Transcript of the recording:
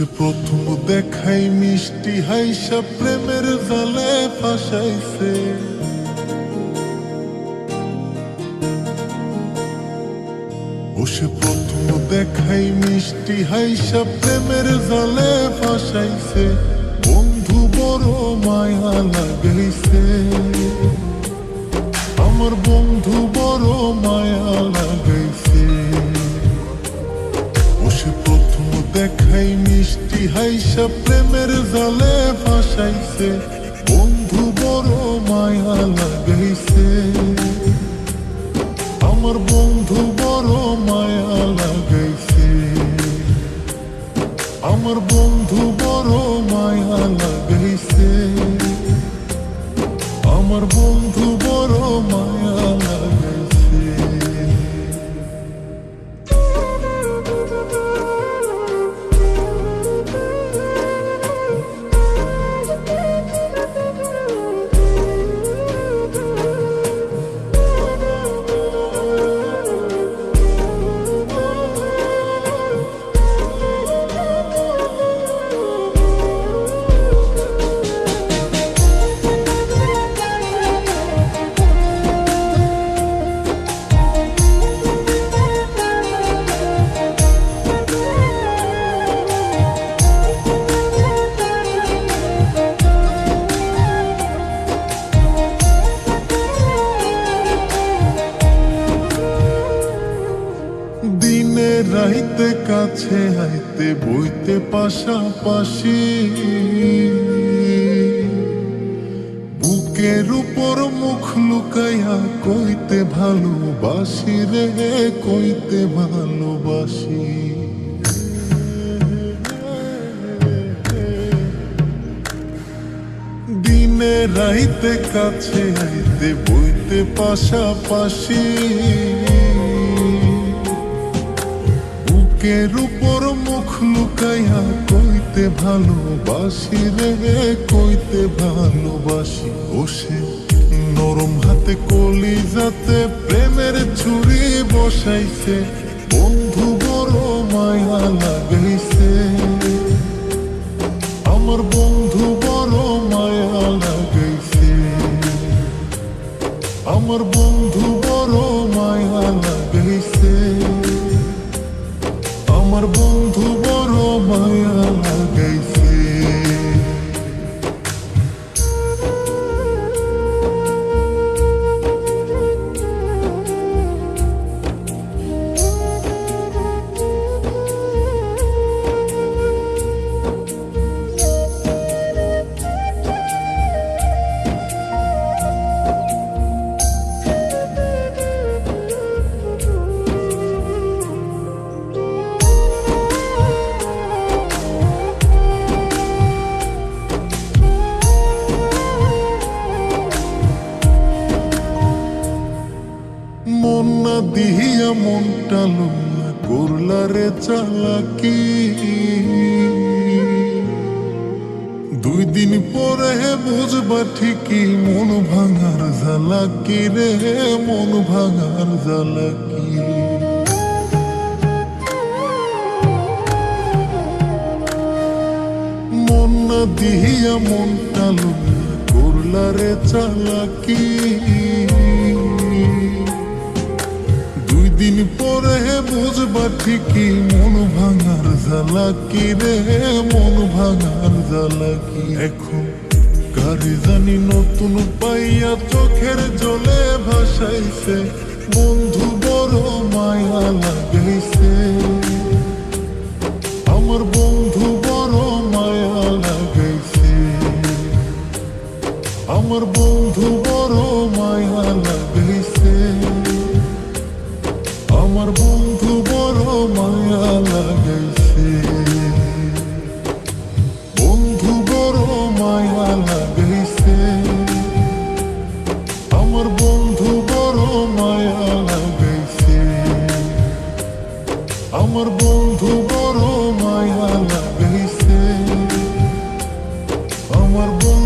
সে প্রথম দেখাই মিষ্টি হাইসা প্রেমের জালে ফাঁসাইছে। ও সে প্রথম দেখাই মিষ্টি হাইসা প্রেমের জালে ফাঁসাইছে। বন্ধু বড় মায়া লাগাইছে, আমার বন্ধু বড় মায়া লাগাইছে। ও সে প্রথম দেখাই মিষ্টি হাইসা প্রেমের জালে ফাঁসাইছে। বন্ধু বড় মায়া লাগাইছে, আমার বন্ধু বড় মায়া লাগাইছে। আমার বন্ধু বড় মায়া লাগাইছে, আমার বন্ধু বড় মায়া লাগাইছে। দিনে রাইতে কাছে আইতে বইতে পাশাপাশি, বুকের উপর মুখ লুকাইয়া কইতে ভালোবাসি রে, কইতে ভালোবাসি। দিনে রাইতে কাছে আইতে বইতে পাশাপাশি, বুকের উপর মুখ লুকাইয়া কইতে ভালোবাসি রে, কইতে ভালোবাসি। বসে নরম হাতে কলিজাতে প্রেমের ছুরি বসাইছে। বন্ধু বড় মায়া লাগাইছে, আমার বন্ধু বড় মায়া লাগাইছে। আমার বন্ধু বড় মায়া লাগাইছে, আমার বন্ধু বড় মায়া লাগাইছে। মন না দিয়া মনটা লইয়া করলা রে চালাকি। 2 দিন পরে বুঝবা ঠিকই মন ভাঙার জ্বালাকি রে, মন ভাঙার জ্বালাকি। মন না দিয়া মনটা লইয়া করলা রে চালাকি। 2 দিন পরে বুঝবা ঠিকই মন ভাঙার জ্বালাকি রে, মন ভাঙার জ্বালাকি। এখন কারি জানি নতুন পাইয়া চোখের জলে ভাসাইছে। বন্ধু বড় মায়া লাগাইছে, আমার বন্ধু বড় মায়া লাগাইছে। আমার বন্ধু বড় মায়া লাগাইছে, আমার বন্ধু বড় মায়া লাগাইছে। বন্ধু বড় মায়া লাগাইছে, আমার বন্ধু বড় মায়া লাগাইছে। আমার বন্ধু বড় মায়া লাগাইছে, আমার বন্ধু